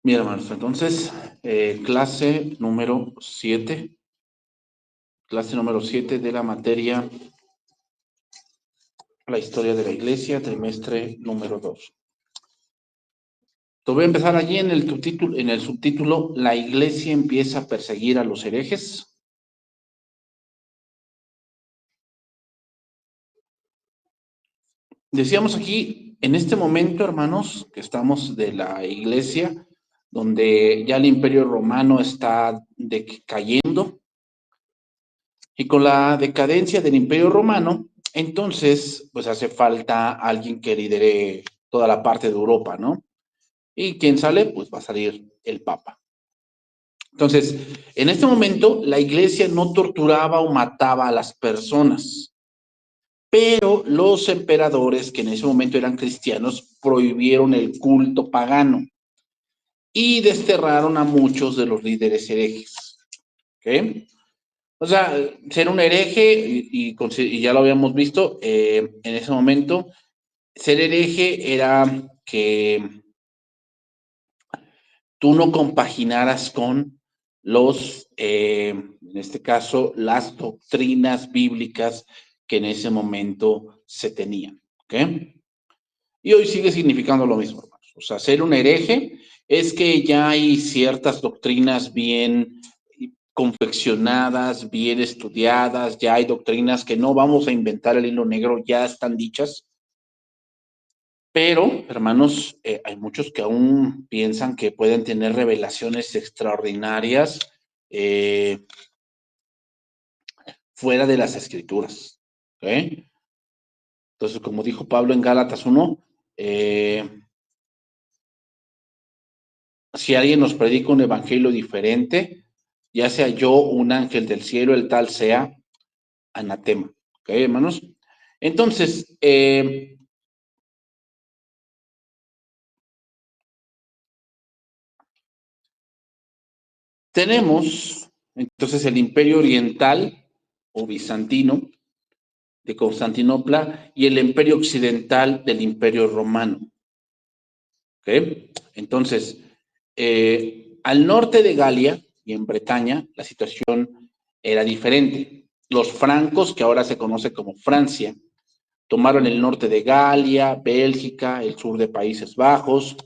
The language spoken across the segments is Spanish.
Bien, hermanos, entonces, clase número 7 de la materia La historia de la Iglesia, trimestre número 2. Te voy a empezar allí en el subtítulo, La Iglesia empieza a perseguir a los herejes. Decíamos aquí, en este momento, hermanos, que estamos de la Iglesia, donde ya el Imperio Romano está decayendo, y con la decadencia del Imperio Romano, entonces, pues hace falta alguien que lidere toda la parte de Europa, ¿no? Y quien sale, pues va a salir el Papa. Entonces, en este momento, la Iglesia no torturaba o mataba a las personas, pero los emperadores, que en ese momento eran cristianos, prohibieron el culto pagano y desterraron a muchos de los líderes herejes. ¿Ok? O sea, ser un hereje, y ya lo habíamos visto en ese momento, ser hereje era que tú no compaginaras con en este caso, las doctrinas bíblicas que en ese momento se tenían. ¿Ok? Y hoy sigue significando lo mismo, hermanos. O sea, ser un hereje es que ya hay ciertas doctrinas bien confeccionadas, bien estudiadas, ya hay doctrinas que no vamos a inventar el hilo negro, ya están dichas, pero, hermanos, hay muchos que aún piensan que pueden tener revelaciones extraordinarias eh, fuera de las escrituras. ¿Ok? Entonces, como dijo Pablo en Gálatas 1, si alguien nos predica un evangelio diferente, ya sea yo, un ángel del cielo, el tal sea anatema. ¿Ok, hermanos? Entonces, tenemos entonces el Imperio Oriental o Bizantino de Constantinopla y el Imperio Occidental del Imperio Romano. ¿Ok? Entonces, al norte de Galia y en Bretaña, la situación era diferente. Los francos, que ahora se conoce como Francia, tomaron el norte de Galia, Bélgica, el sur de Países Bajos,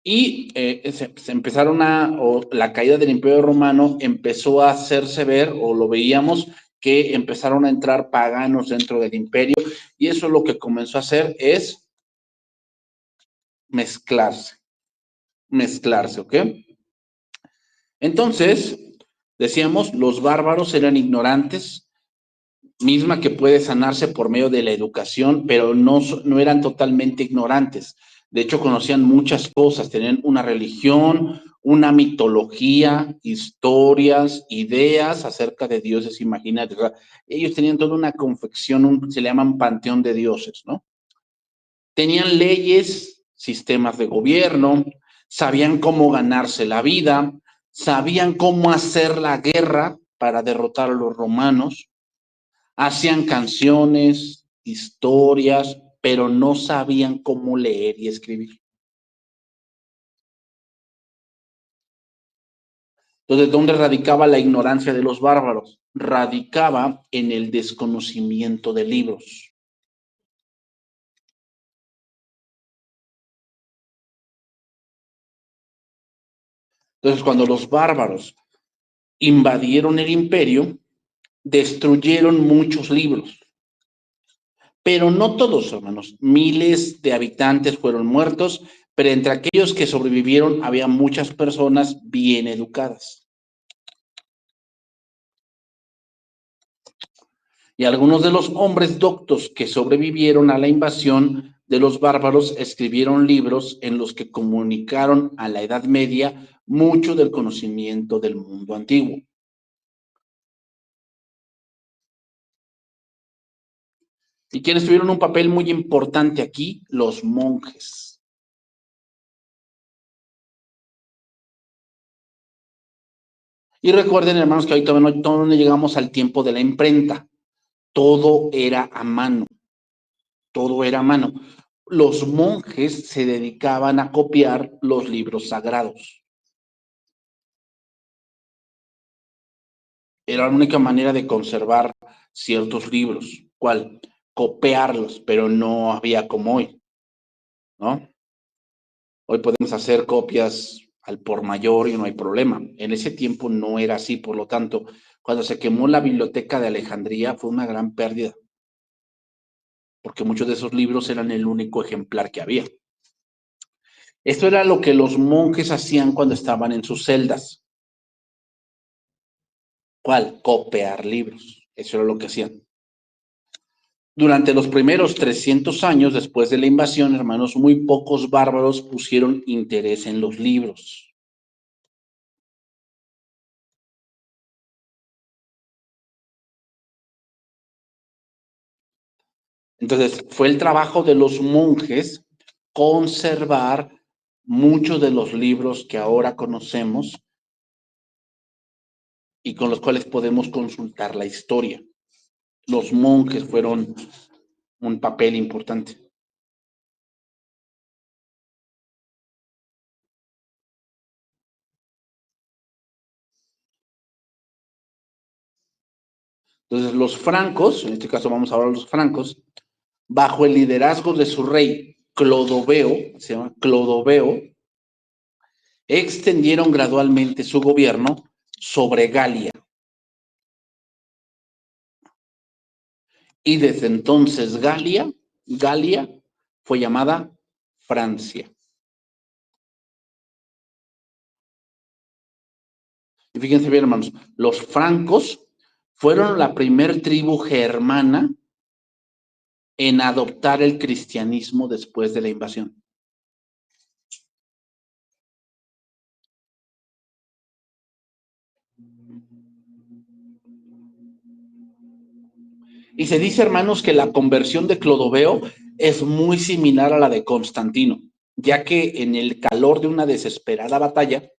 y se empezaron o la caída del Imperio Romano empezó a hacerse ver, o lo veíamos, que empezaron a entrar paganos dentro del imperio, y eso lo que comenzó a hacer es mezclarse, ¿ok? Entonces, decíamos, los bárbaros eran ignorantes, misma que puede sanarse por medio de la educación, pero no eran totalmente ignorantes. De hecho, conocían muchas cosas, tenían una religión, una mitología, historias, ideas acerca de dioses imaginarios. O sea, ellos tenían toda una confección, se le llaman panteón de dioses, ¿no? Tenían leyes, sistemas de gobierno, sabían cómo ganarse la vida, sabían cómo hacer la guerra para derrotar a los romanos, hacían canciones, historias, pero no sabían cómo leer y escribir. Entonces, ¿dónde radicaba la ignorancia de los bárbaros? Radicaba en el desconocimiento de libros. Entonces, cuando los bárbaros invadieron el imperio, destruyeron muchos libros. Pero no todos, hermanos. Miles de habitantes fueron muertos, pero entre aquellos que sobrevivieron había muchas personas bien educadas. Y algunos de los hombres doctos que sobrevivieron a la invasión de los bárbaros escribieron libros en los que comunicaron a la Edad Media mucho del conocimiento del mundo antiguo. ¿Y quienes tuvieron un papel muy importante aquí? Los monjes. Y recuerden, hermanos, que ahorita no llegamos al tiempo de la imprenta. Todo era a mano. Todo era a mano. los monjes se dedicaban a copiar los libros sagrados. Era la única manera de conservar ciertos libros. ¿Cuál? Copiarlos, pero no había como hoy, ¿no? Hoy podemos hacer copias al por mayor y no hay problema. En ese tiempo no era así, por lo tanto, cuando se quemó la biblioteca de Alejandría fue una gran pérdida, porque muchos de esos libros eran el único ejemplar que había. Esto era lo que los monjes hacían cuando estaban en sus celdas. ¿Cuál? Copiar libros. Eso era lo que hacían. Durante los primeros 300 años después de la invasión, hermanos, muy pocos bárbaros pusieron interés en los libros. Entonces, fue el trabajo de los monjes conservar muchos de los libros que ahora conocemos y con los cuales podemos consultar la historia. Los monjes fueron un papel importante. Entonces, los francos, en este caso vamos a hablar de los francos, bajo el liderazgo de su rey Clodoveo, se llama Clodoveo, extendieron gradualmente su gobierno sobre Galia. Y desde entonces Galia fue llamada Francia. Y fíjense bien, hermanos, los francos fueron la primer tribu germana en adoptar el cristianismo después de la invasión. Y se dice, hermanos, que la conversión de Clodoveo es muy similar a la de Constantino, ya que en el calor de una desesperada batalla,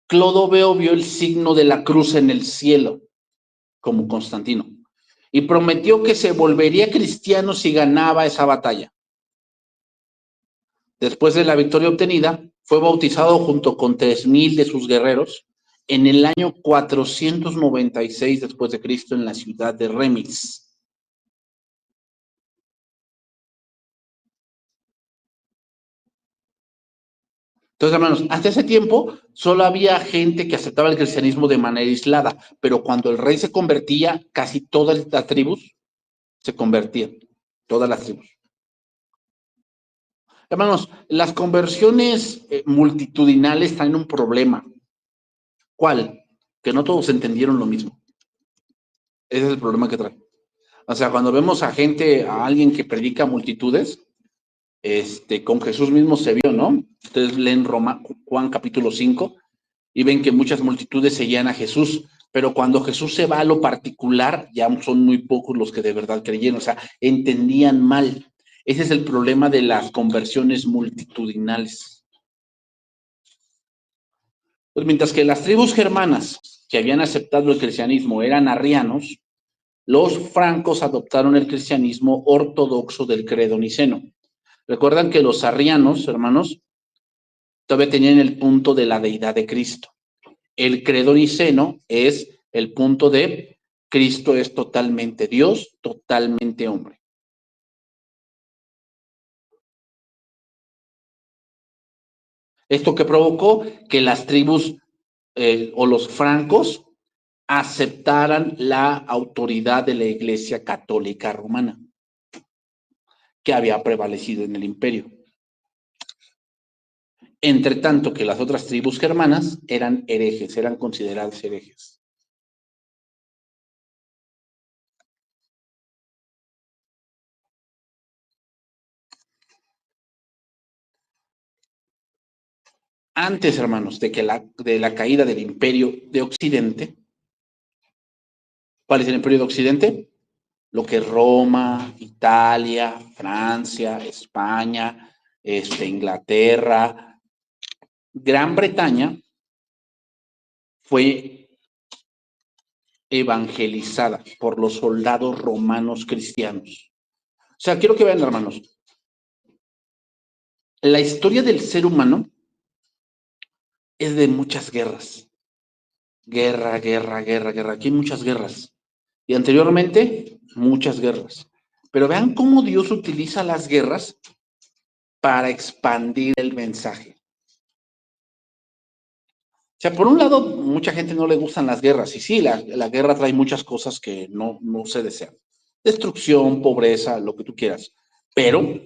Clodoveo vio el signo de la cruz en el cielo, como Constantino, y prometió que se volvería cristiano si ganaba esa batalla. Después de la victoria obtenida, fue bautizado junto con 3,000 de sus guerreros en el año 496 después de Cristo en la ciudad de Remis. Entonces, hermanos, hasta ese tiempo solo había gente que aceptaba el cristianismo de manera aislada, pero cuando el rey se convertía, casi todas las tribus se convertían, todas las tribus. Hermanos, las conversiones multitudinales traen un problema. ¿Cuál? Que no todos entendieron lo mismo. Ese es el problema que trae. O sea, cuando vemos a gente, a alguien que predica a multitudes, con Jesús mismo se vio, ¿no? Ustedes leen Juan capítulo 5 y ven que muchas multitudes seguían a Jesús, pero cuando Jesús se va a lo particular, ya son muy pocos los que de verdad creyeron, o sea, entendían mal. Ese es el problema de las conversiones multitudinales. Pues mientras que las tribus germanas que habían aceptado el cristianismo eran arrianos, los francos adoptaron el cristianismo ortodoxo del credo niceno. Recuerdan que los arrianos, hermanos, todavía tenían el punto de la deidad de Cristo. El credo niceno es el punto de Cristo es totalmente Dios, totalmente hombre. Esto que provocó que las tribus o los francos aceptaran la autoridad de la Iglesia Católica Romana, que había prevalecido en el imperio. Entre tanto que las otras tribus germanas eran herejes, eran consideradas herejes. Antes, hermanos, de la caída del imperio de Occidente, ¿cuál es el imperio de Occidente? Lo que es Roma, Italia, Francia, España, Inglaterra, Gran Bretaña fue evangelizada por los soldados romanos cristianos. O sea, quiero que vean, hermanos, la historia del ser humano es de muchas guerras. Guerra, guerra, guerra, guerra. Aquí hay muchas guerras. Y anteriormente, muchas guerras. Pero vean cómo Dios utiliza las guerras para expandir el mensaje. O sea, por un lado, mucha gente no le gustan las guerras. Y sí, la guerra trae muchas cosas que no se desean. Destrucción, pobreza, lo que tú quieras. Pero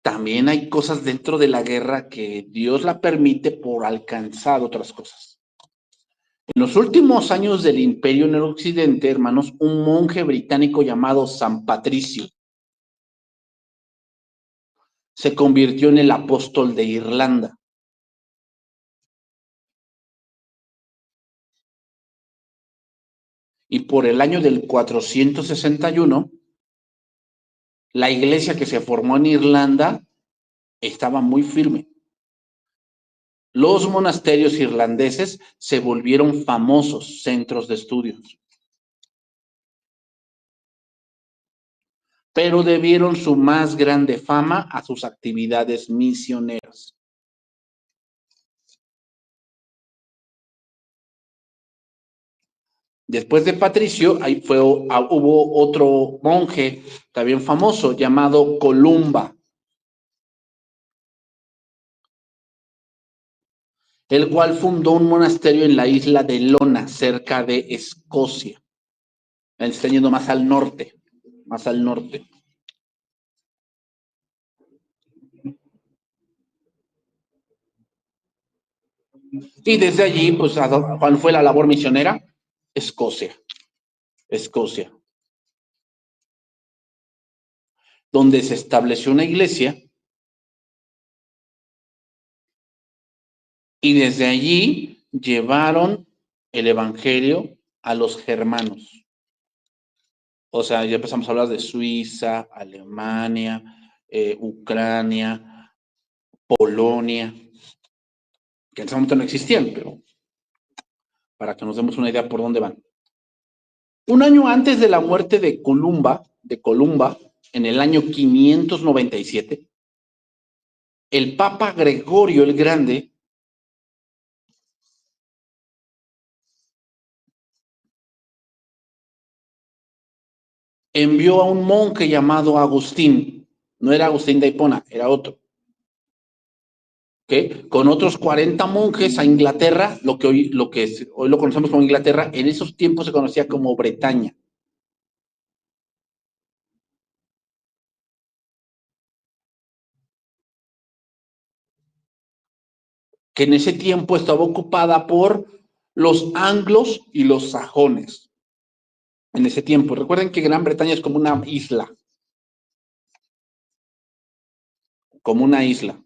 también hay cosas dentro de la guerra que Dios la permite por alcanzar otras cosas. En los últimos años del imperio en el occidente, hermanos, un monje británico llamado San Patricio se convirtió en el apóstol de Irlanda. Y por el año del 461, la iglesia que se formó en Irlanda estaba muy firme. Los monasterios irlandeses se volvieron famosos centros de estudios, pero debieron su más grande fama a sus actividades misioneras. Después de Patricio, hubo otro monje también famoso llamado Columba, el cual fundó un monasterio en la isla de Lona, cerca de Escocia. Está yendo más al norte, más al norte. Y desde allí, pues, ¿cuál fue la labor misionera? Escocia, Escocia, donde se estableció una iglesia y desde allí llevaron el evangelio a los germanos. O sea, ya empezamos a hablar de Suiza, Alemania, Ucrania, Polonia, que en ese momento no existían, pero para que nos demos una idea por dónde van. Un año antes de la muerte de Columba, en el año 597, el Papa Gregorio el Grande envió a un monje llamado Agustín. No era Agustín de Hipona, era otro. ¿Okay? Con otros 40 monjes a Inglaterra, lo que hoy lo conocemos como Inglaterra, en esos tiempos se conocía como Bretaña. Que en ese tiempo estaba ocupada por los anglos y los sajones. En ese tiempo. Recuerden que Gran Bretaña es como una isla. Como una isla.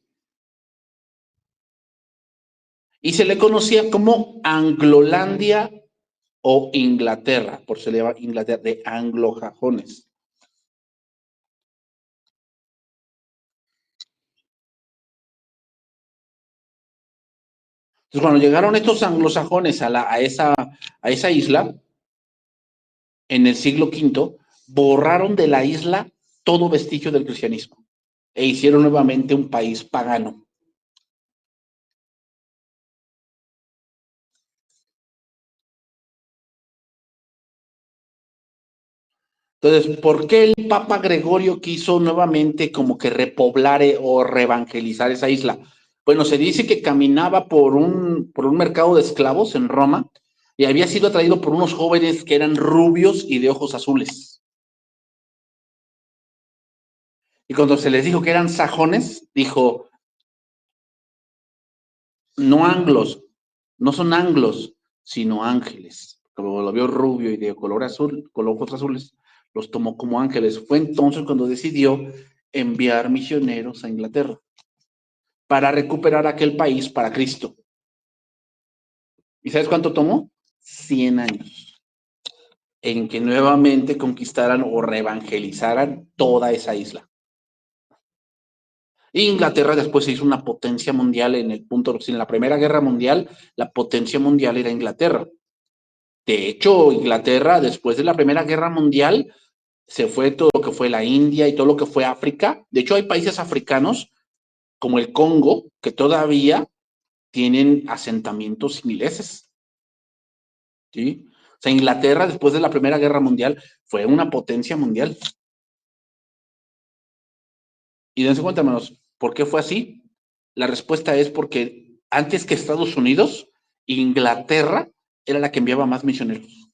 Y se le conocía como Anglolandia o Inglaterra, por se le llama Inglaterra, de anglosajones. Entonces, cuando llegaron estos anglosajones a esa isla, en el siglo V, borraron de la isla todo vestigio del cristianismo e hicieron nuevamente un país pagano. Entonces, ¿por qué el Papa Gregorio quiso nuevamente como que repoblar o reevangelizar esa isla? Bueno, se dice que caminaba por un mercado de esclavos en Roma y había sido atraído por unos jóvenes que eran rubios y de ojos azules. Y cuando se les dijo que eran sajones, dijo, no anglos, no son anglos, sino ángeles. Como lo vio rubio y de color azul, con ojos azules, los tomó como ángeles. Fue entonces cuando decidió enviar misioneros a Inglaterra para recuperar aquel país para Cristo. ¿Y sabes cuánto tomó? 100 años en que nuevamente conquistaran o reevangelizaran toda esa isla. Inglaterra después se hizo una potencia mundial en el punto, en la Primera Guerra Mundial, la potencia mundial era Inglaterra. De hecho, Inglaterra, después de la Primera Guerra Mundial, se fue todo lo que fue la India y todo lo que fue África. De hecho, hay países africanos como el Congo que todavía tienen asentamientos ingleses, ¿sí? O sea, Inglaterra, después de la Primera Guerra Mundial, fue una potencia mundial. Y dense cuenta, hermanos, ¿por qué fue así? La respuesta es porque antes que Estados Unidos, Inglaterra era la que enviaba más misioneros.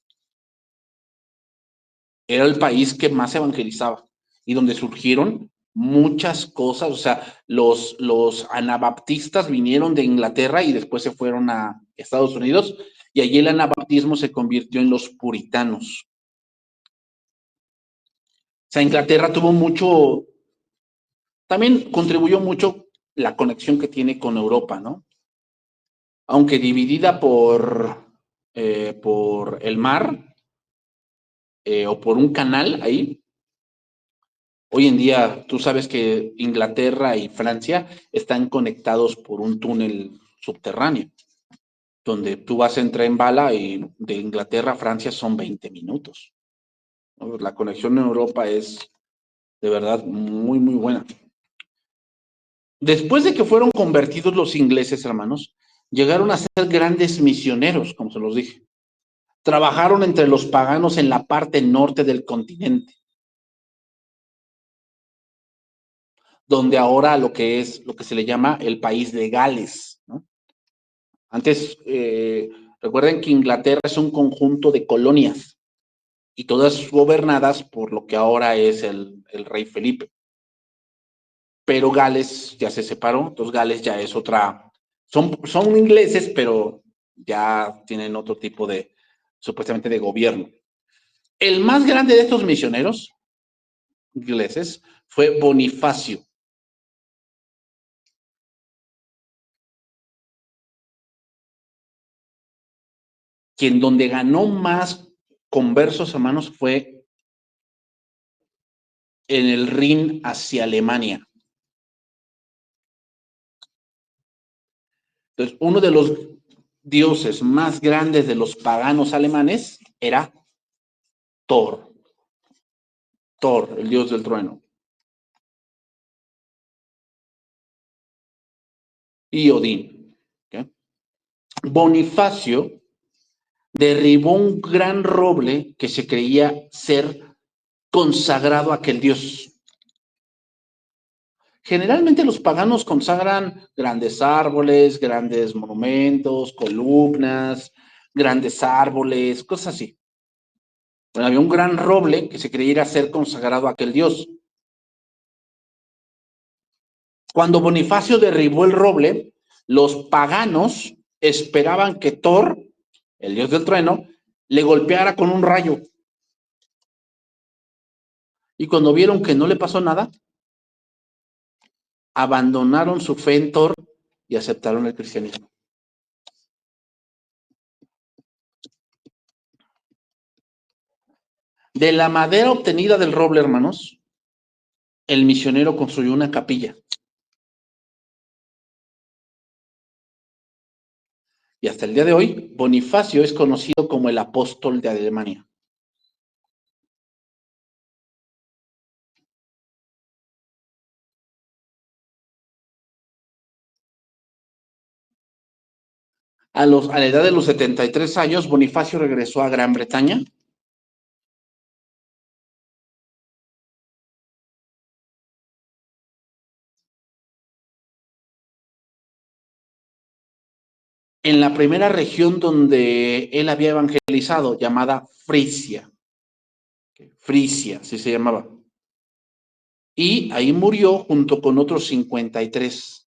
Era el país que más evangelizaba y donde surgieron muchas cosas. O sea, los anabaptistas vinieron de Inglaterra y después se fueron a Estados Unidos y allí el anabaptismo se convirtió en los puritanos. O sea, Inglaterra tuvo mucho, también contribuyó mucho la conexión que tiene con Europa, ¿no? Aunque dividida por el mar o por un canal ahí. Hoy en día, tú sabes que Inglaterra y Francia están conectados por un túnel subterráneo, donde tú vas en tren bala y de Inglaterra a Francia son 20 minutos, ¿no? La conexión en Europa es de verdad muy, muy buena. Después de que fueron convertidos los ingleses, hermanos, llegaron a ser grandes misioneros, como se los dije. Trabajaron entre los paganos en la parte norte del continente, donde ahora lo que se le llama el país de Gales, ¿no? Antes, recuerden que Inglaterra es un conjunto de colonias y todas gobernadas por lo que ahora es el rey Felipe. Pero Gales ya se separó, entonces Gales ya es otra, son ingleses, pero ya tienen otro tipo de, supuestamente, de gobierno. El más grande de estos misioneros ingleses fue Bonifacio, quien donde ganó más conversos, hermanos, fue en el Rin hacia Alemania. Entonces, uno de los dioses más grandes de los paganos alemanes era Thor. Thor, el dios del trueno. Y Odín. ¿Okay? Bonifacio derribó un gran roble que se creía ser consagrado a aquel dios. Generalmente los paganos consagran grandes árboles, grandes monumentos, columnas, grandes árboles, cosas así. Bueno, había un gran roble que se creyera ser consagrado a aquel dios. Cuando Bonifacio derribó el roble, los paganos esperaban que Thor, el dios del trueno, le golpeara con un rayo. Y cuando vieron que no le pasó nada, abandonaron su fe en Thor y aceptaron el cristianismo. De la madera obtenida del roble, hermanos, el misionero construyó una capilla. Y hasta el día de hoy, Bonifacio es conocido como el apóstol de Alemania. A la edad de los 73 años, Bonifacio regresó a Gran Bretaña. En la primera región donde él había evangelizado, llamada Frisia. Frisia, así se llamaba. Y ahí murió junto con otros 53.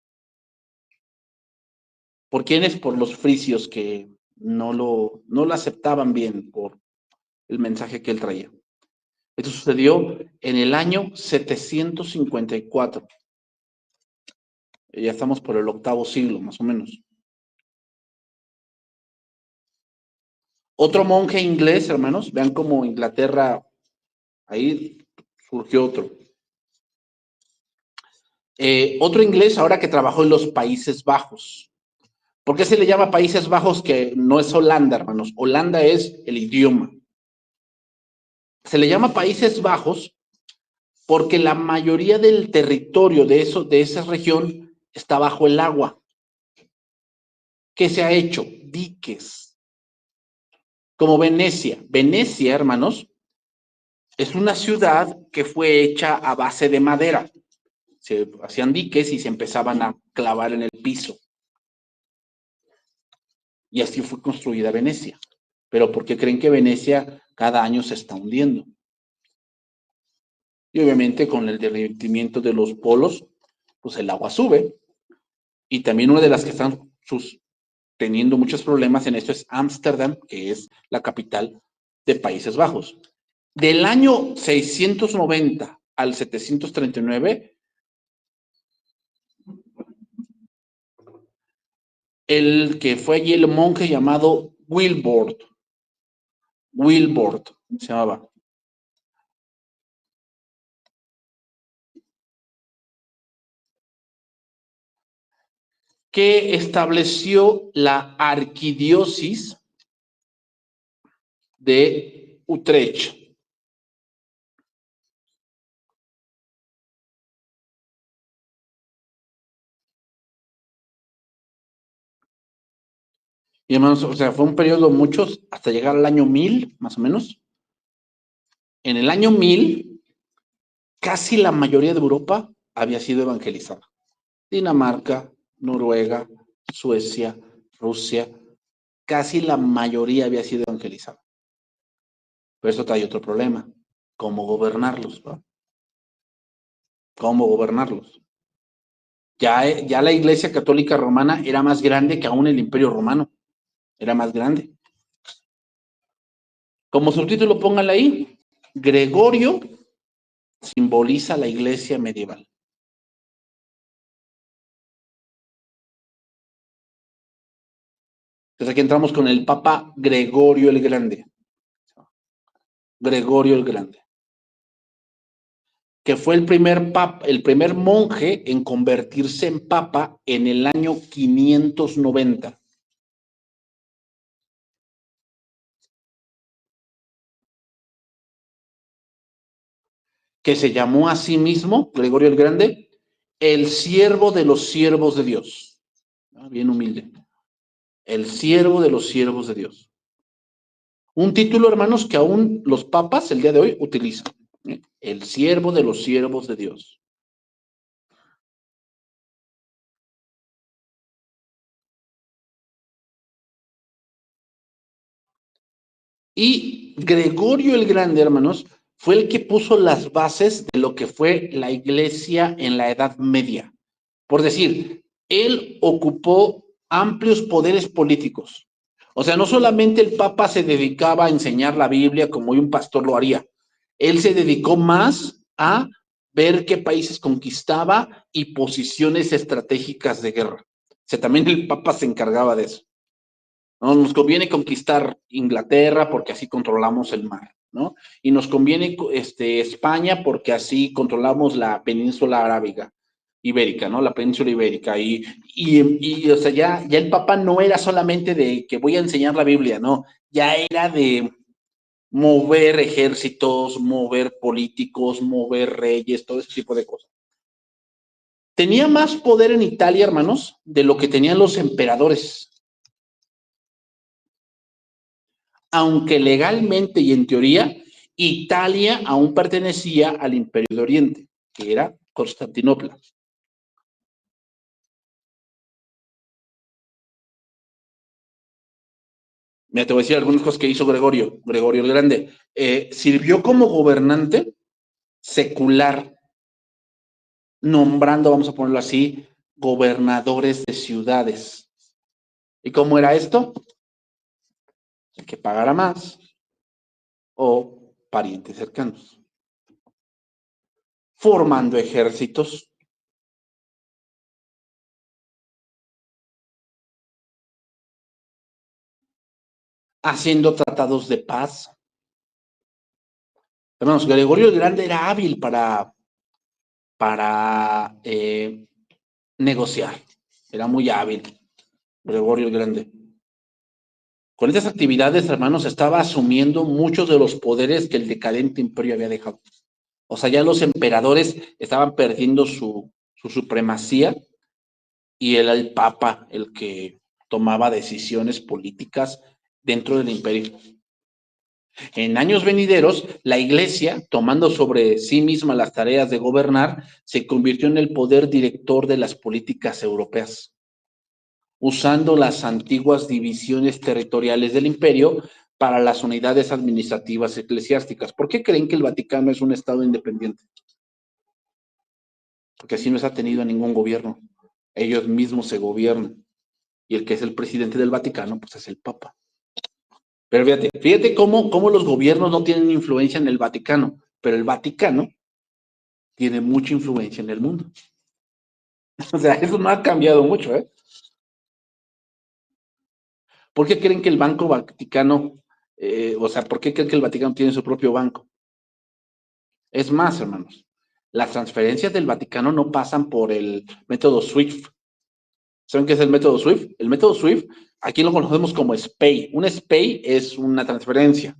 ¿Por quiénes? Por los frisios que no lo aceptaban bien por el mensaje que él traía. Esto sucedió en el año 754. Ya estamos por el 8º siglo, más o menos. Otro monje inglés, hermanos, vean cómo Inglaterra, ahí surgió otro. Otro inglés ahora que trabajó en los Países Bajos. ¿Por qué se le llama Países Bajos? Que no es Holanda, hermanos. Holanda es el idioma. Se le llama Países Bajos porque la mayoría del territorio de esa región está bajo el agua. ¿Qué se ha hecho? Diques. Como Venecia. Venecia, hermanos, es una ciudad que fue hecha a base de madera. Se hacían diques y se empezaban a clavar en el piso. Y así fue construida Venecia. Pero ¿por qué creen que Venecia cada año se está hundiendo? Y obviamente con el derretimiento de los polos, pues el agua sube. Y también una de las que están teniendo muchos problemas en esto es Ámsterdam, que es la capital de Países Bajos. Del año 690 al 739, el que fue allí el monje llamado Wilbord se llamaba, que estableció la arquidiócesis de Utrecht. Y hermanos, o sea, fue un periodo muchos hasta llegar al año 1000, más o menos. En el año 1000, casi la mayoría de Europa había sido evangelizada. Dinamarca, Noruega, Suecia, Rusia, casi la mayoría había sido evangelizada. Pero eso trae otro problema. ¿Cómo gobernarlos? ¿No? ¿Cómo gobernarlos? Ya la Iglesia Católica Romana era más grande que aún el Imperio Romano. Era más grande. Como subtítulo, póngale ahí. Gregorio simboliza la Iglesia medieval. Entonces aquí entramos con el Papa Gregorio el Grande. Gregorio el Grande. Que fue el primer monje en convertirse en papa en el año 590. Que se llamó a sí mismo, Gregorio el Grande, el siervo de los siervos de Dios. Bien humilde. El siervo de los siervos de Dios. Un título, hermanos, que aún los papas el día de hoy utilizan. El siervo de los siervos de Dios. Y Gregorio el Grande, hermanos, fue el que puso las bases de lo que fue la iglesia en la Edad Media. Por decir, él ocupó amplios poderes políticos. O sea, no solamente el Papa se dedicaba a enseñar la Biblia como un pastor lo haría, él se dedicó más a ver qué países conquistaba y posiciones estratégicas de guerra. O sea, también el Papa se encargaba de eso. ¿No? Nos conviene conquistar Inglaterra porque así controlamos el mar, ¿no? Y nos conviene España porque así controlamos la península arábiga, ibérica, ¿no? La península ibérica. O sea, ya el Papa no era solamente de que voy a enseñar la Biblia, no, ya era de mover ejércitos, mover políticos, mover reyes, todo ese tipo de cosas. Tenía más poder en Italia, hermanos, de lo que tenían los emperadores. Aunque legalmente y en teoría, Italia aún pertenecía al Imperio de Oriente, que era Constantinopla. Mira, te voy a decir algunas cosas que hizo Gregorio el Grande. Sirvió como gobernante secular, nombrando, vamos a ponerlo así, gobernadores de ciudades. ¿Y cómo era esto? El que pagara más o parientes cercanos. Formando ejércitos, haciendo tratados de paz. Hermanos, Gregorio el Grande era hábil para negociar. Era muy hábil, Gregorio el Grande. Con estas actividades, hermanos, estaba asumiendo muchos de los poderes que el decadente imperio había dejado. O sea, ya los emperadores estaban perdiendo su supremacía y era el papa el que tomaba decisiones políticas dentro del imperio. En años venideros, la Iglesia, tomando sobre sí misma las tareas de gobernar, se convirtió en el poder director de las políticas europeas, usando las antiguas divisiones territoriales del imperio para las unidades administrativas eclesiásticas. ¿Por qué creen que el Vaticano es un estado independiente? Porque así no se ha tenido a ningún gobierno. Ellos mismos se gobiernan. Y el que es el presidente del Vaticano, pues es el Papa. Pero fíjate cómo los gobiernos no tienen influencia en el Vaticano, pero el Vaticano tiene mucha influencia en el mundo. O sea, eso no ha cambiado mucho, ¿eh? ¿Por qué creen que el Banco Vaticano, o sea, por qué creen que el Vaticano tiene su propio banco? Es más, hermanos, las transferencias del Vaticano no pasan por el método SWIFT. ¿Saben qué es el método SWIFT? El método SWIFT, aquí lo conocemos como SPAY. Un SPAY es una transferencia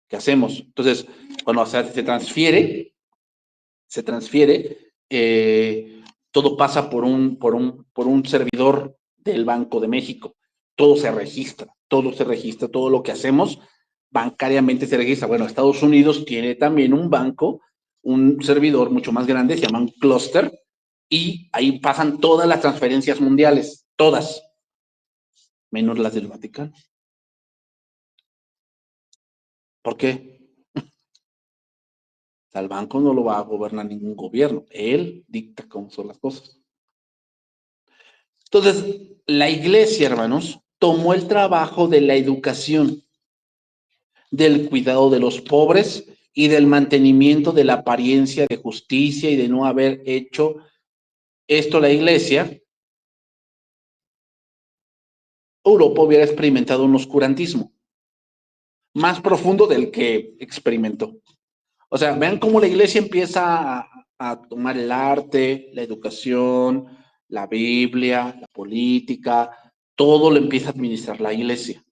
que hacemos. Entonces, cuando se transfiere, todo pasa por un servidor del Banco de México. Todo se registra, todo lo que hacemos bancariamente se registra. Bueno, Estados Unidos tiene también un banco, un servidor mucho más grande, se llama un clúster, y ahí pasan todas las transferencias mundiales, todas, menos las del Vaticano. ¿Por qué? O sea, el banco no lo va a gobernar ningún gobierno, él dicta cómo son las cosas. Entonces, la iglesia, hermanos, tomó el trabajo de la educación, del cuidado de los pobres y del mantenimiento de la apariencia de justicia y de no haber hecho esto la iglesia. Europa hubiera experimentado un oscurantismo más profundo del que experimentó. O sea, vean cómo la iglesia empieza a tomar el arte, la educación, la Biblia, la política, todo lo empieza a administrar la iglesia.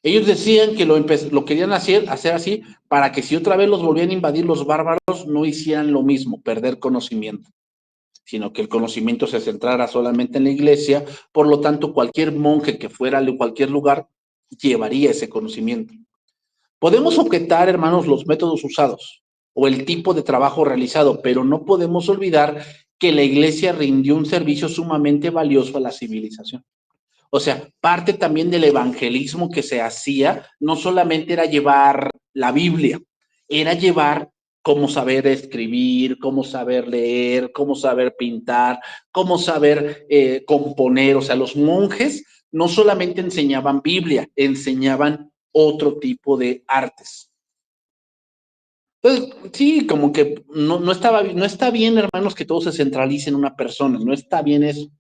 Ellos decían que lo querían hacer así para que si otra vez los volvían a invadir los bárbaros, no hicieran lo mismo, perder conocimiento, sino que el conocimiento se centrara solamente en la iglesia. Por lo tanto, cualquier monje que fuera a cualquier lugar llevaría ese conocimiento. Podemos objetar, hermanos, los métodos usados o el tipo de trabajo realizado, pero no podemos olvidar que la iglesia rindió un servicio sumamente valioso a la civilización. O sea, parte también del evangelismo que se hacía, no solamente era llevar la Biblia, era llevar cómo saber escribir, cómo saber leer, cómo saber pintar, cómo saber componer. O sea, los monjes no solamente enseñaban Biblia, enseñaban otro tipo de artes. Entonces, sí, como que no está bien, hermanos, que todo se centralice en una persona, no está bien eso.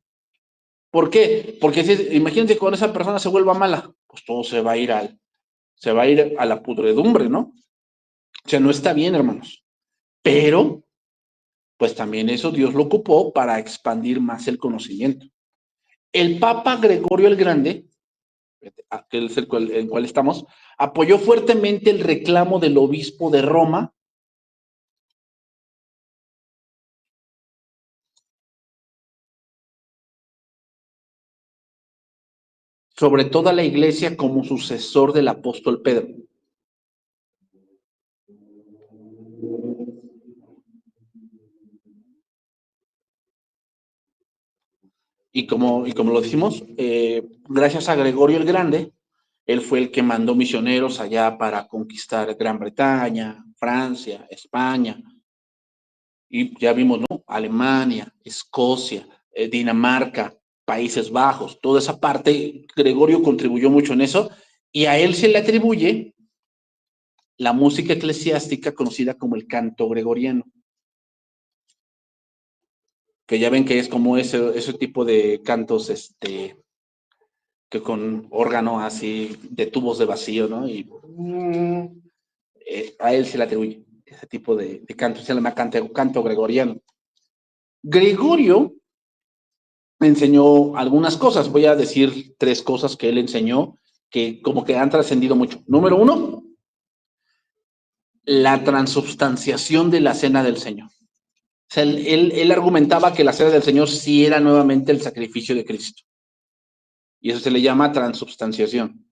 ¿Por qué? Porque imagínense que cuando esa persona se vuelva mala, pues todo se va a ir a la pudredumbre, ¿no? O sea, no está bien, hermanos. Pero, pues también eso Dios lo ocupó para expandir más el conocimiento. El Papa Gregorio el Grande, que es el cual estamos, apoyó fuertemente el reclamo del obispo de Roma sobre toda la iglesia como sucesor del apóstol Pedro. Y como lo decimos, gracias a Gregorio el Grande, él fue el que mandó misioneros allá para conquistar Gran Bretaña, Francia, España, y ya vimos, ¿no? Alemania, Escocia, Dinamarca, Países Bajos, toda esa parte, Gregorio contribuyó mucho en eso, y a él se le atribuye la música eclesiástica conocida como el canto gregoriano, que ya ven que es como ese tipo de cantos, que con órgano así de tubos de vacío, ¿no? Y a él se le atribuye ese tipo de canto, se llama canto gregoriano. Gregorio enseñó algunas cosas. Voy a decir 3 cosas que él enseñó que como que han trascendido mucho. Número 1, la transubstanciación de la cena del Señor. O sea, él argumentaba que la cena del Señor sí era nuevamente el sacrificio de Cristo. Y eso se le llama transubstanciación.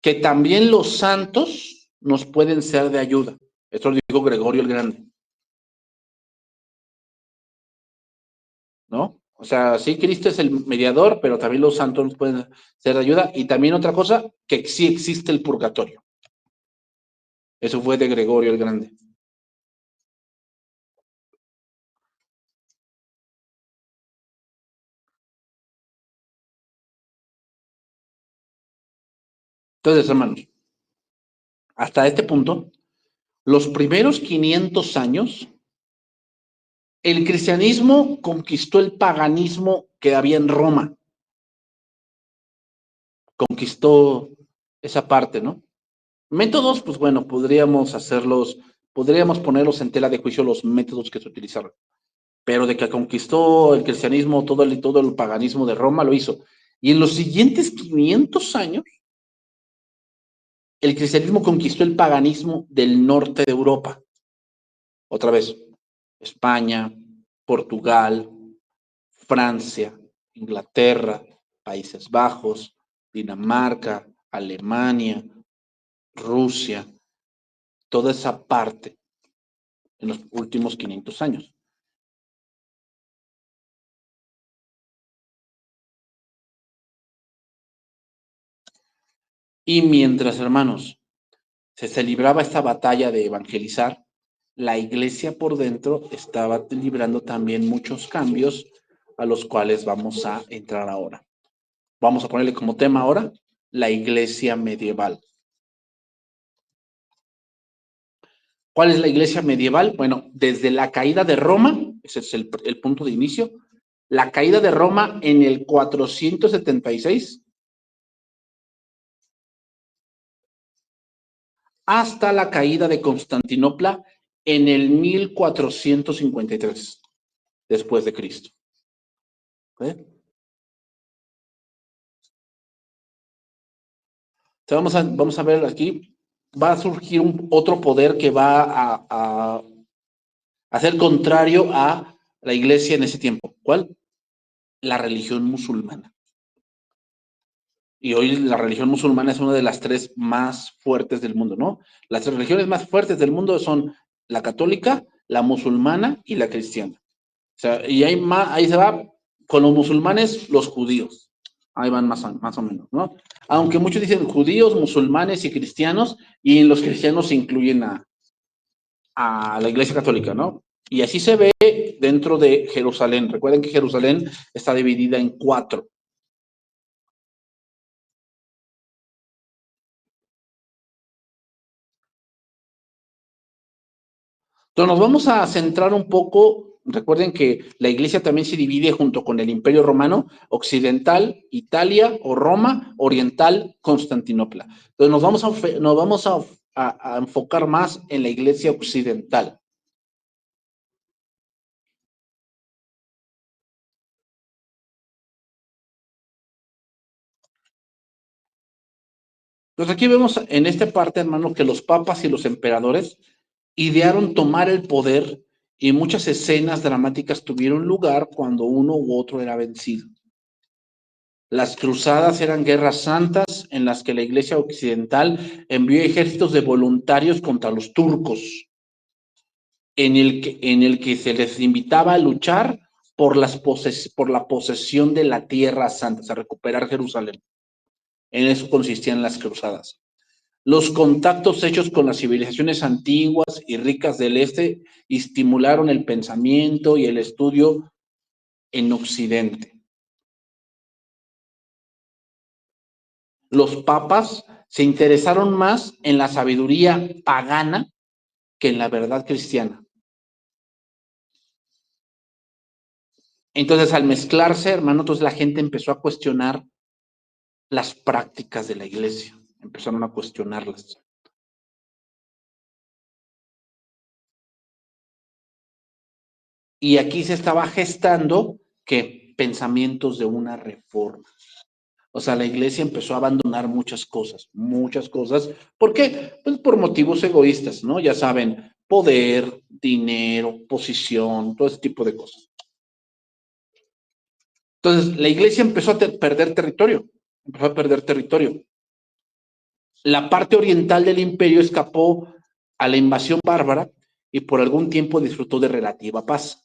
Que también los santos nos pueden ser de ayuda. Esto lo dijo Gregorio el Grande. ¿No? O sea, sí, Cristo es el mediador, pero también los santos nos pueden ser de ayuda. Y también otra cosa, que sí existe el purgatorio. Eso fue de Gregorio el Grande. Entonces, hermanos, hasta este punto, los primeros 500 años, el cristianismo conquistó el paganismo que había en Roma. Conquistó esa parte, ¿no? Métodos, pues bueno, podríamos ponerlos en tela de juicio los métodos que se utilizaron. Pero de que conquistó el cristianismo, todo el paganismo de Roma, lo hizo. Y en los siguientes 500 años, el cristianismo conquistó el paganismo del norte de Europa. Otra vez, España, Portugal, Francia, Inglaterra, Países Bajos, Dinamarca, Alemania, Rusia, toda esa parte en los últimos 500 años. Y mientras, hermanos, se libraba esta batalla de evangelizar, la iglesia por dentro estaba librando también muchos cambios a los cuales vamos a entrar ahora. Vamos a ponerle como tema ahora la iglesia medieval. ¿Cuál es la iglesia medieval? Bueno, desde la caída de Roma, ese es el punto de inicio, la caída de Roma en el 476 hasta la caída de Constantinopla en el 1453 después de Cristo. ¿Okay? Vamos a ver aquí, va a surgir otro poder que va a ser contrario a la iglesia en ese tiempo. ¿Cuál? La religión musulmana. Y hoy la religión musulmana es una de las 3 más fuertes del mundo, ¿no? Las 3 religiones más fuertes del mundo son la católica, la musulmana y la cristiana. O sea, y ahí se va con los musulmanes, los judíos. Ahí van más o menos, ¿no? Aunque muchos dicen judíos, musulmanes y cristianos, y en los cristianos se incluyen a la Iglesia Católica, ¿no? Y así se ve dentro de Jerusalén. Recuerden que Jerusalén está dividida en 4. Entonces nos vamos a centrar un poco, recuerden que la iglesia también se divide junto con el Imperio Romano, occidental, Italia o Roma, oriental, Constantinopla. Entonces nos vamos a enfocar más en la iglesia occidental. Entonces aquí vemos en esta parte, hermano, que los papas y los emperadores idearon tomar el poder y muchas escenas dramáticas tuvieron lugar cuando uno u otro era vencido. Las cruzadas eran guerras santas en las que la Iglesia occidental envió ejércitos de voluntarios contra los turcos, en el que se les invitaba a luchar por la posesión de la tierra santa, o sea, recuperar Jerusalén. En eso consistían las cruzadas. Los contactos hechos con las civilizaciones antiguas y ricas del este estimularon el pensamiento y el estudio en Occidente. Los papas se interesaron más en la sabiduría pagana que en la verdad cristiana. Entonces, al mezclarse, hermano, entonces la gente empezó a cuestionar las prácticas de la iglesia. Empezaron a cuestionarlas. Y aquí se estaba gestando que pensamientos de una reforma. O sea, la iglesia empezó a abandonar muchas cosas, muchas cosas. ¿Por qué? Pues por motivos egoístas, ¿no? Ya saben, poder, dinero, posición, todo ese tipo de cosas. Entonces, la iglesia empezó a perder territorio, empezó a perder territorio. La parte oriental del imperio escapó a la invasión bárbara y por algún tiempo disfrutó de relativa paz.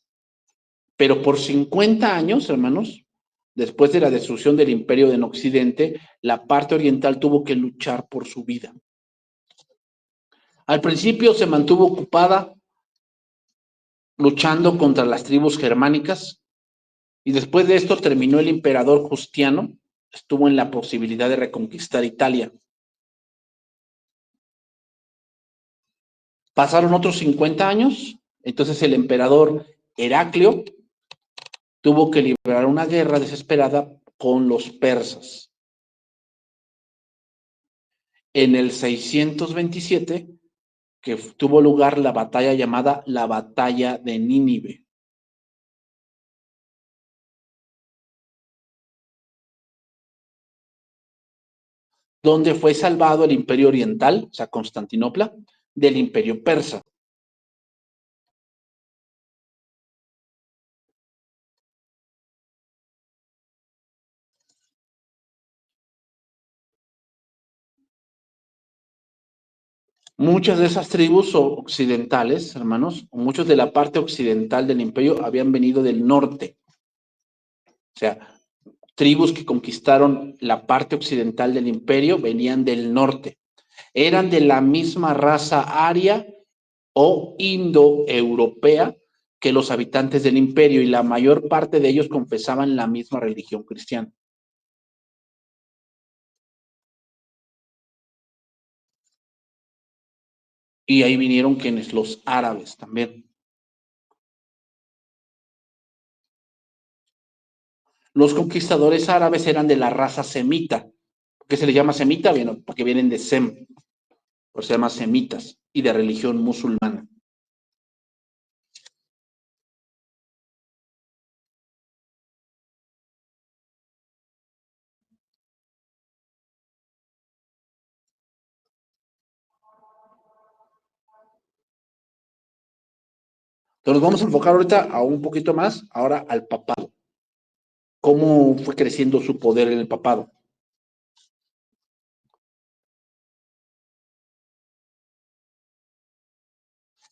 Pero por 50 años, hermanos, después de la destrucción del imperio en Occidente, la parte oriental tuvo que luchar por su vida. Al principio se mantuvo ocupada luchando contra las tribus germánicas y después de esto terminó el emperador Justiano, estuvo en la posibilidad de reconquistar Italia. Pasaron otros 50 años, entonces el emperador Heraclio tuvo que librar una guerra desesperada con los persas. En el 627, que tuvo lugar la batalla llamada la Batalla de Nínive. Donde fue salvado el imperio oriental, o sea, Constantinopla, del imperio persa. Muchas de esas tribus occidentales, hermanos, muchos de la parte occidental del imperio habían venido del norte. O sea, tribus que conquistaron la parte occidental del imperio venían del norte. Eran de la misma raza aria o indoeuropea que los habitantes del imperio y la mayor parte de ellos confesaban la misma religión cristiana. Y ahí vinieron quienes, los árabes también. Los conquistadores árabes eran de la raza semita. ¿Por qué se les llama semita? Bueno, porque vienen de Sem, por se llama semitas, y de religión musulmana. Entonces vamos a enfocar ahorita a un poquito más, ahora al papado. ¿Cómo fue creciendo su poder en el papado?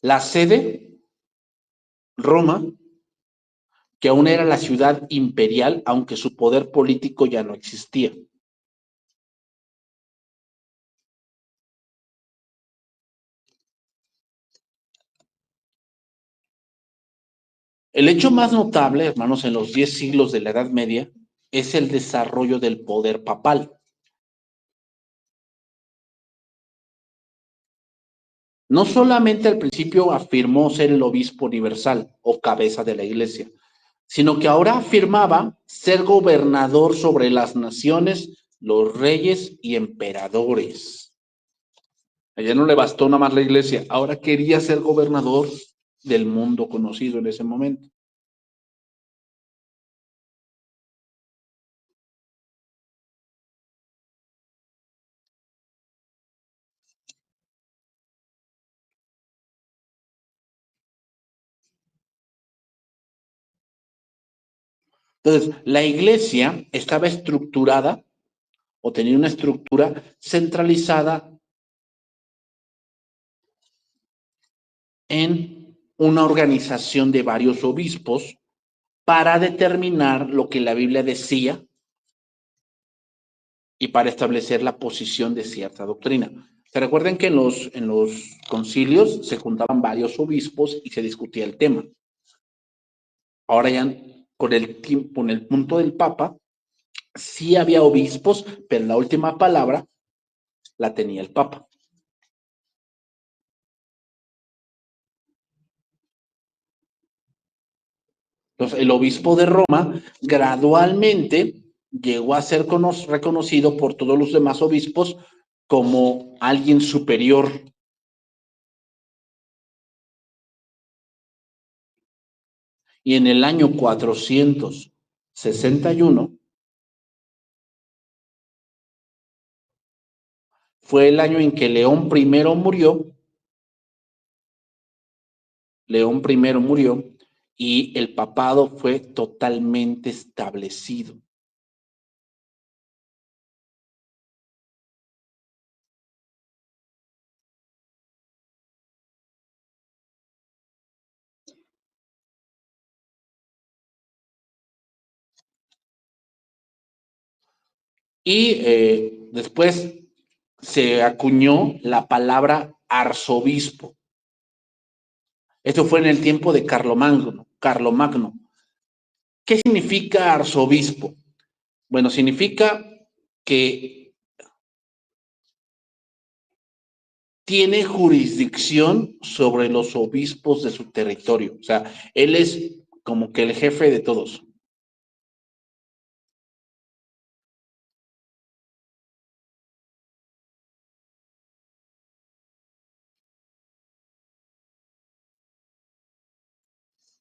La sede, Roma, que aún era la ciudad imperial, aunque su poder político ya no existía. El hecho más notable, hermanos, en los 10 siglos de la Edad Media, es el desarrollo del poder papal. No solamente al principio afirmó ser el obispo universal o cabeza de la iglesia, sino que ahora afirmaba ser gobernador sobre las naciones, los reyes y emperadores. A ella no le bastó nada más la iglesia, ahora quería ser gobernador del mundo conocido en ese momento. Entonces, la iglesia estaba estructurada o tenía una estructura centralizada en una organización de varios obispos para determinar lo que la Biblia decía y para establecer la posición de cierta doctrina. Se recuerden que en los concilios se juntaban varios obispos y se discutía el tema. Ahora ya con el punto del Papa, sí había obispos, pero la última palabra la tenía el Papa. Entonces, el obispo de Roma gradualmente llegó a ser reconocido por todos los demás obispos como alguien superior. Y en el año 461 fue el año en que León I murió. León I murió y el papado fue totalmente establecido. Y después se acuñó la palabra arzobispo. Esto fue en el tiempo de Carlomagno. ¿Qué significa arzobispo? Bueno, significa que tiene jurisdicción sobre los obispos de su territorio. O sea, él es como que el jefe de todos.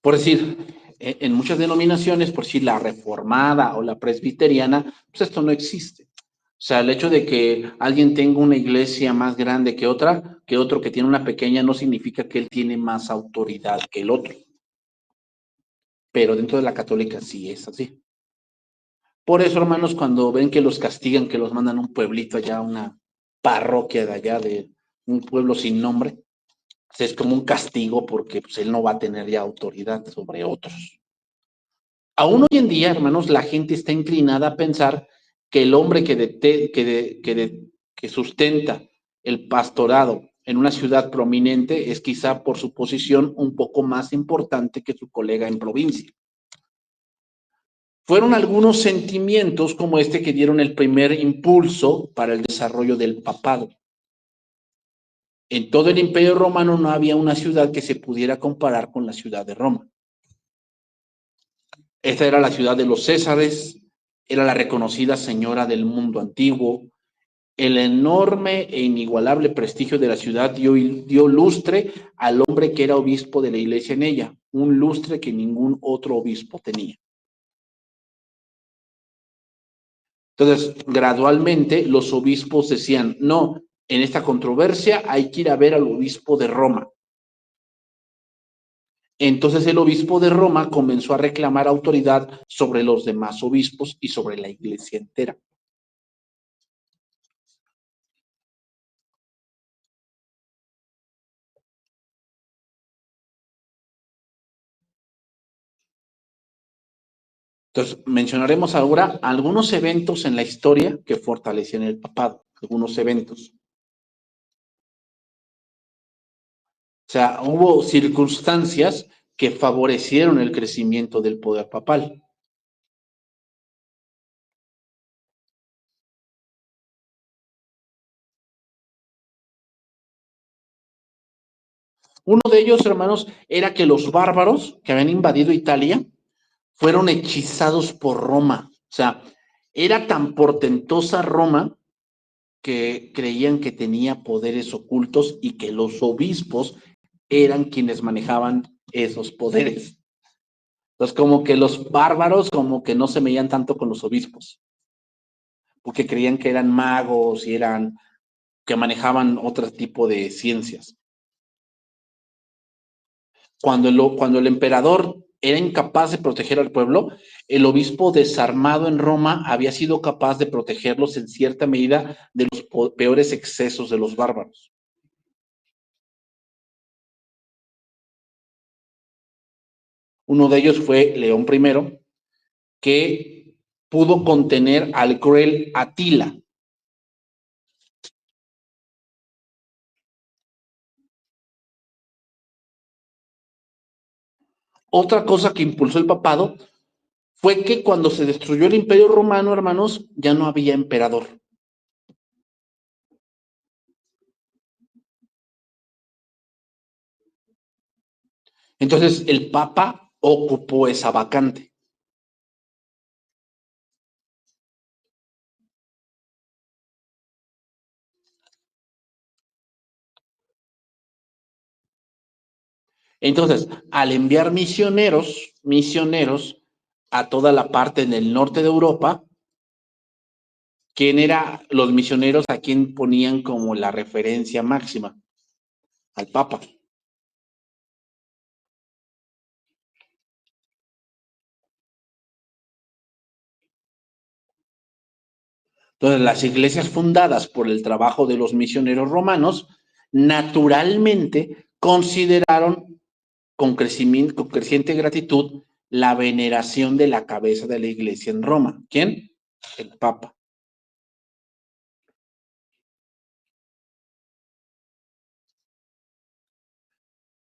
Por decir, en muchas denominaciones, por decir la reformada o la presbiteriana, pues esto no existe. O sea, el hecho de que alguien tenga una iglesia más grande que otro que tiene una pequeña, no significa que él tiene más autoridad que el otro. Pero dentro de la católica sí es así. Por eso, hermanos, cuando ven que los castigan, que los mandan a un pueblito allá, a una parroquia de allá, de un pueblo sin nombre, pues es como un castigo porque pues, él no va a tener ya autoridad sobre otros. Aún hoy en día, hermanos, la gente está inclinada a pensar que el hombre que sustenta el pastorado en una ciudad prominente es quizá por su posición un poco más importante que su colega en provincia. Fueron algunos sentimientos como este que dieron el primer impulso para el desarrollo del papado. En todo el Imperio Romano no había una ciudad que se pudiera comparar con la ciudad de Roma. Esta era la ciudad de los Césares, era la reconocida señora del mundo antiguo. El enorme e inigualable prestigio de la ciudad dio lustre al hombre que era obispo de la iglesia en ella, un lustre que ningún otro obispo tenía. Entonces, gradualmente los obispos decían, no, en esta controversia hay que ir a ver al obispo de Roma. Entonces el obispo de Roma comenzó a reclamar autoridad sobre los demás obispos y sobre la iglesia entera. Entonces, mencionaremos ahora algunos eventos en la historia que fortalecían el papado, algunos eventos. O sea, hubo circunstancias que favorecieron el crecimiento del poder papal. Uno de ellos, hermanos, era que los bárbaros que habían invadido Italia fueron hechizados por Roma. O sea, era tan portentosa Roma que creían que tenía poderes ocultos y que los obispos eran quienes manejaban esos poderes. Entonces, como que los bárbaros como que no se medían tanto con los obispos, porque creían que eran magos y eran que manejaban otro tipo de ciencias. Cuando el emperador era incapaz de proteger al pueblo, el obispo desarmado en Roma había sido capaz de protegerlos en cierta medida de los peores excesos de los bárbaros. Uno de ellos fue León I, que pudo contener al cruel Atila. Otra cosa que impulsó el papado fue que cuando se destruyó el Imperio Romano, hermanos, ya no había emperador. Entonces el Papa ocupó esa vacante. Entonces, al enviar misioneros a toda la parte del norte de Europa, ¿quién eran los misioneros a quien ponían como la referencia máxima? Al Papa. Entonces, las iglesias fundadas por el trabajo de los misioneros romanos, naturalmente consideraron con creciente gratitud la veneración de la cabeza de la iglesia en Roma. ¿Quién? El Papa.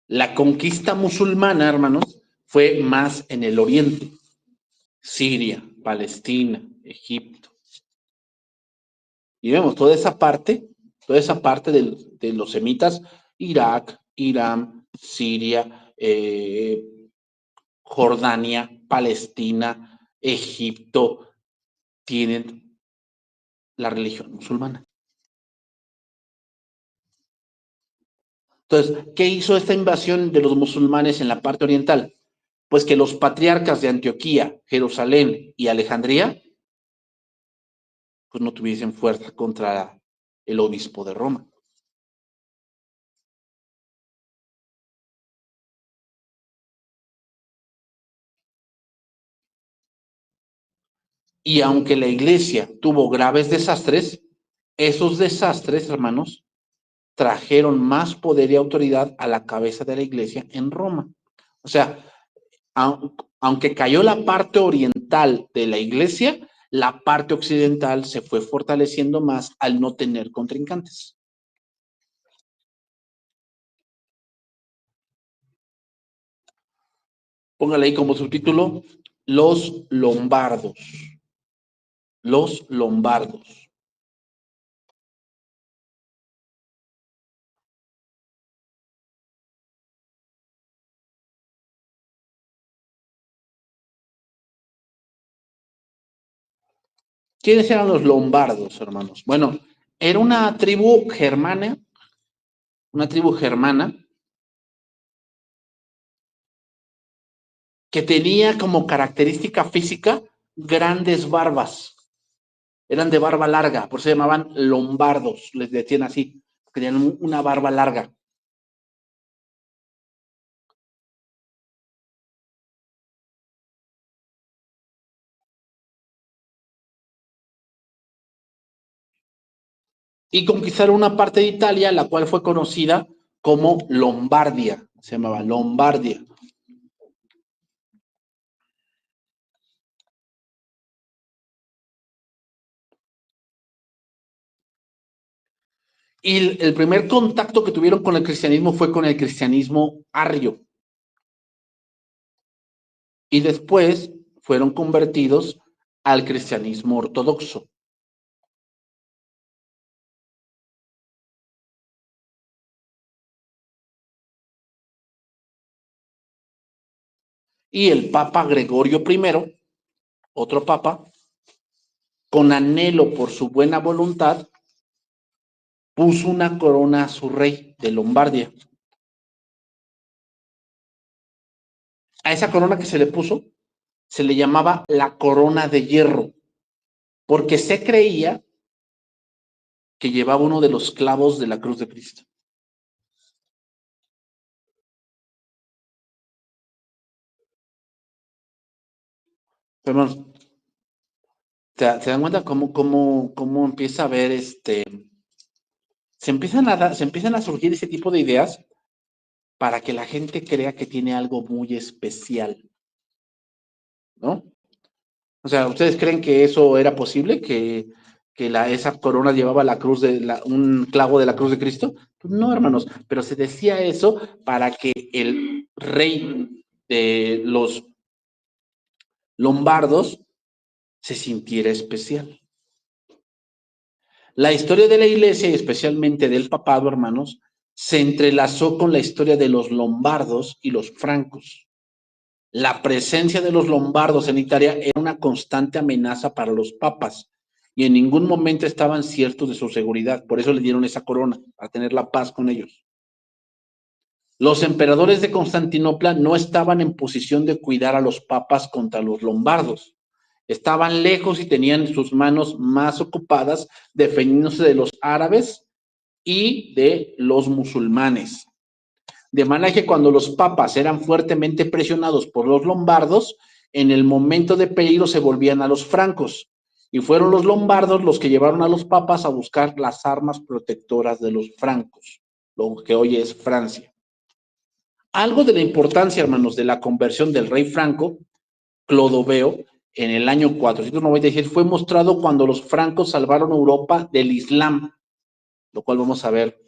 La conquista musulmana, hermanos, fue más en el oriente. Siria, Palestina, Egipto. Y vemos toda esa parte de los semitas, Irak, Irán, Siria, Jordania, Palestina, Egipto, tienen la religión musulmana. Entonces, ¿qué hizo esta invasión de los musulmanes en la parte oriental? Pues que los patriarcas de Antioquía, Jerusalén y Alejandría, pues no tuviesen fuerza contra el obispo de Roma. Y aunque la iglesia tuvo graves desastres, esos desastres, hermanos, trajeron más poder y autoridad a la cabeza de la iglesia en Roma. O sea, aunque cayó la parte oriental de la iglesia, la parte occidental se fue fortaleciendo más al no tener contrincantes. Póngale ahí como subtítulo, los lombardos. Los lombardos. ¿Quiénes eran los lombardos, hermanos? Bueno, era una tribu germana que tenía como característica física grandes barbas. Eran de barba larga, por eso se llamaban lombardos, les decían así, tenían una barba larga. Y conquistaron una parte de Italia, la cual fue conocida como Lombardia, se llamaba Lombardia. Y el primer contacto que tuvieron con el cristianismo fue con el cristianismo arrio. Y después fueron convertidos al cristianismo ortodoxo. Y el Papa Gregorio I, otro papa, con anhelo por su buena voluntad, puso una corona a su rey de Lombardia. A esa corona que se le puso se le llamaba la corona de hierro, porque se creía que llevaba uno de los clavos de la cruz de Cristo. Hermanos, ¿te dan cuenta cómo empieza a ver se empiezan a surgir ese tipo de ideas para que la gente crea que tiene algo muy especial, ¿no? O sea, ¿ustedes creen que eso era posible? ¿Que esa corona llevaba la cruz un clavo de la cruz de Cristo? Pues no, hermanos, pero se decía eso para que el rey de los lombardos se sintiera especial. La historia de la iglesia y especialmente del papado, hermanos, se entrelazó con la historia de los lombardos y los francos. La presencia de los lombardos en Italia era una constante amenaza para los papas y en ningún momento estaban ciertos de su seguridad. Por eso le dieron esa corona, para tener la paz con ellos. Los emperadores de Constantinopla no estaban en posición de cuidar a los papas contra los lombardos. Estaban lejos y tenían sus manos más ocupadas defendiéndose de los árabes y de los musulmanes. De manera que cuando los papas eran fuertemente presionados por los lombardos, en el momento de peligro se volvían a los francos. Y fueron los lombardos los que llevaron a los papas a buscar las armas protectoras de los francos, lo que hoy es Francia. Algo de la importancia, hermanos, de la conversión del rey franco, Clodoveo, en el año 496, fue mostrado cuando los francos salvaron Europa del Islam, lo cual vamos a ver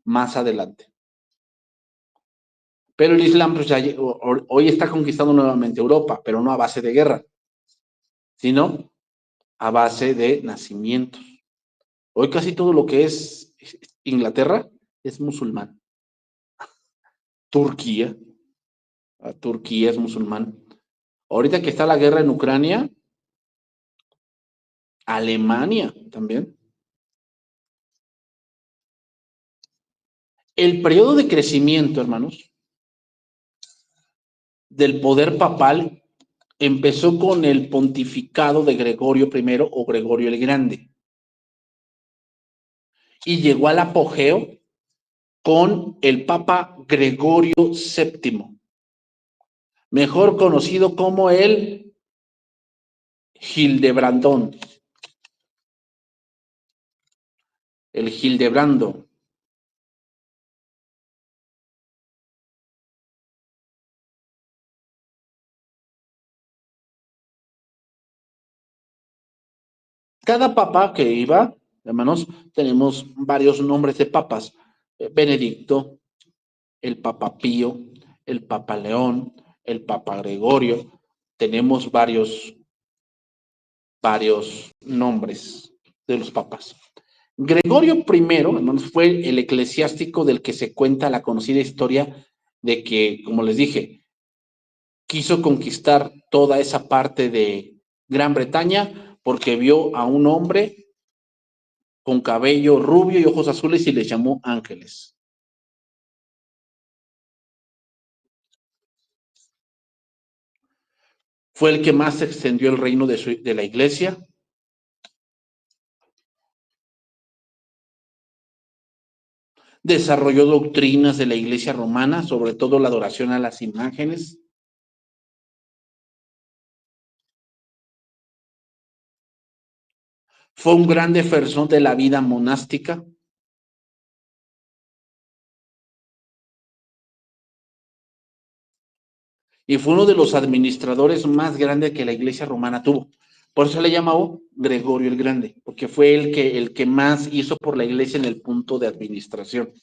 más adelante. Pero el Islam pues, ya, hoy está conquistando nuevamente Europa, pero no a base de guerra, sino a base de nacimientos. Hoy casi todo lo que es Inglaterra es musulmán. Turquía, Turquía es musulmán. Ahorita que está la guerra en Ucrania, Alemania también. El periodo de crecimiento, hermanos, del poder papal empezó con el pontificado de Gregorio I o Gregorio el Grande y llegó al apogeo con el Papa Gregorio VII, mejor conocido como el Hildebrandón, el Hildebrando. Cada papa que iba, hermanos, tenemos varios nombres de papas. Benedicto, el Papa Pío, el Papa León, el Papa Gregorio. Tenemos varios nombres de los papas. Gregorio I, hermanos, fue el eclesiástico del que se cuenta la conocida historia de que, como les dije, quiso conquistar toda esa parte de Gran Bretaña porque vio a un hombre con cabello rubio y ojos azules y les llamó ángeles. Fue el que más extendió el reino de la iglesia. Desarrolló doctrinas de la iglesia romana, sobre todo la adoración a las imágenes. Fue un gran defensor de la vida monástica. Y fue uno de los administradores más grandes que la iglesia romana tuvo. Por eso le llamó Gregorio el Grande, porque fue el que más hizo por la iglesia en el punto de administración.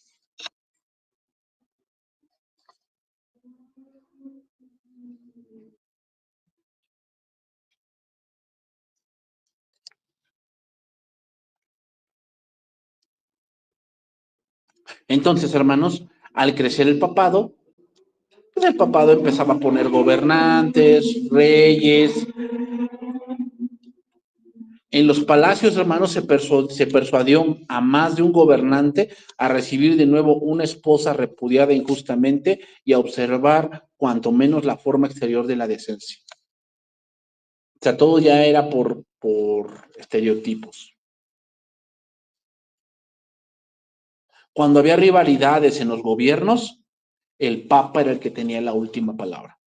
Entonces, hermanos, al crecer el papado, pues el papado empezaba a poner gobernantes, reyes. En los palacios, hermanos, se persuadió a más de un gobernante a recibir de nuevo una esposa repudiada injustamente y a observar cuanto menos la forma exterior de la decencia. O sea, todo ya era por estereotipos. Cuando había rivalidades en los gobiernos, el Papa era el que tenía la última palabra.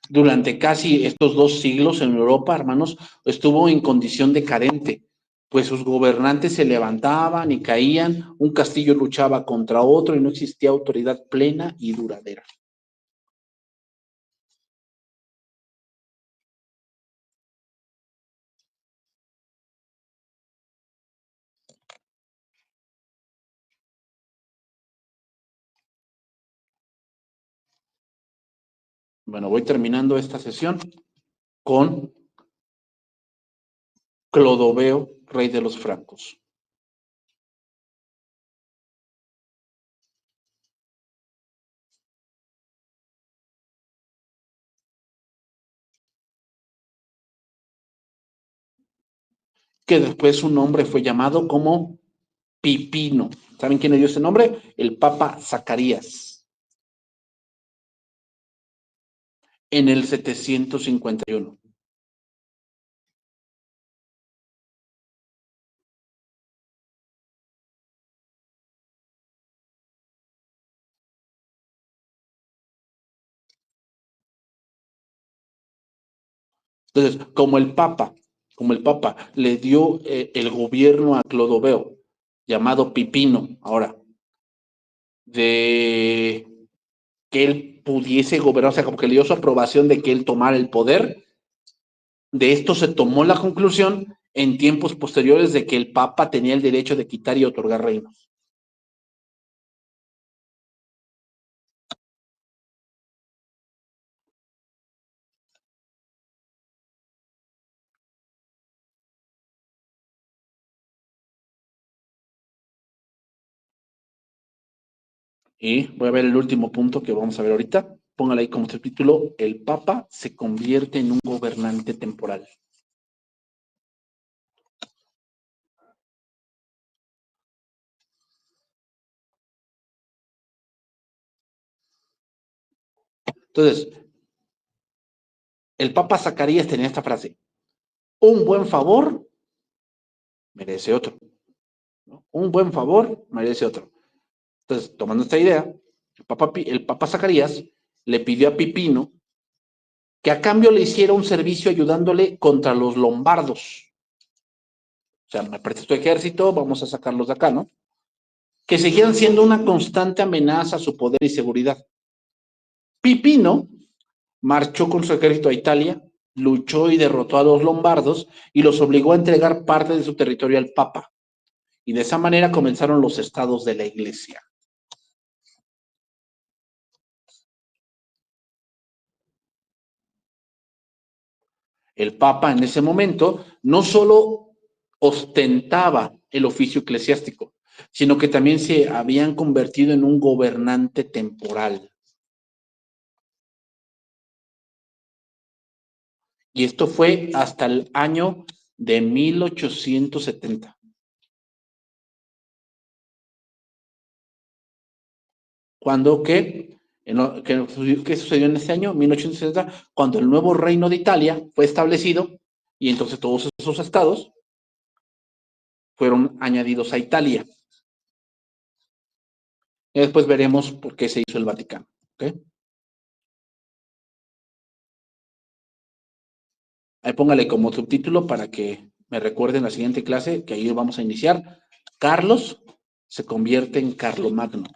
Durante casi estos 2 siglos en Europa, hermanos, estuvo en condición decadente, pues sus gobernantes se levantaban y caían, un castillo luchaba contra otro y no existía autoridad plena y duradera. Bueno, voy terminando esta sesión con Clodoveo, rey de los francos. que después su nombre fue llamado como Pipino. ¿Saben quién le dio ese nombre? El Papa Zacarías, en el 751. Entonces, como el Papa le dio el gobierno a Clodoveo, llamado Pipino, ahora, de que él pudiese gobernar, o sea, como que le dio su aprobación de que él tomara el poder, de esto se tomó la conclusión en tiempos posteriores de que el Papa tenía el derecho de quitar y otorgar reinos. Y voy a ver el último punto que vamos a ver ahorita. Póngale ahí como subtítulo: el Papa se convierte en un gobernante temporal. Entonces, el Papa Zacarías tenía esta frase: un buen favor merece otro, ¿no? Un buen favor merece otro. Entonces, tomando esta idea, el Papa Zacarías le pidió a Pipino que a cambio le hiciera un servicio ayudándole contra los lombardos. O sea, me prestes tu ejército, vamos a sacarlos de acá, ¿no? Que seguían siendo una constante amenaza a su poder y seguridad. Pipino marchó con su ejército a Italia, luchó y derrotó a los lombardos y los obligó a entregar parte de su territorio al Papa. Y de esa manera comenzaron los estados de la Iglesia. El Papa en ese momento no solo ostentaba el oficio eclesiástico, sino que también se habían convertido en un gobernante temporal. Y esto fue hasta el año de 1870. Cuando ¿qué sucedió en ese año? 1870, cuando el nuevo reino de Italia fue establecido y entonces todos esos estados fueron añadidos a Italia. Y después veremos por qué se hizo el Vaticano. ¿Okay? Ahí póngale como subtítulo para que me recuerden la siguiente clase, que ahí vamos a iniciar. Carlos se convierte en Carlomagno.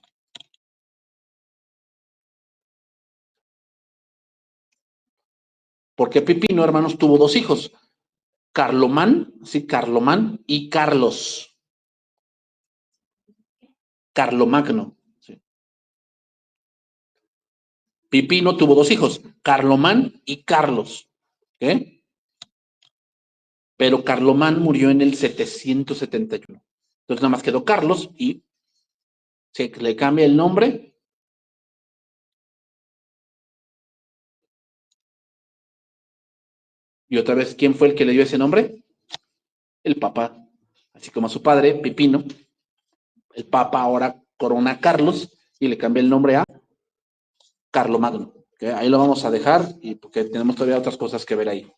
Porque Pipino, hermanos, tuvo dos hijos, Carlomán, sí, Carlomán y Carlos. Carlomagno. Sí. Pipino tuvo dos hijos, Carlomán y Carlos. ¿Okay? Pero Carlomán murió en el 771. Entonces nada más quedó Carlos y se le cambia el nombre. Y otra vez, ¿quién fue el que le dio ese nombre? El Papa. Así como a su padre, Pipino, el Papa ahora corona a Carlos y le cambia el nombre a Carlomagno. ¿Okay? Ahí lo vamos a dejar y porque tenemos todavía otras cosas que ver ahí.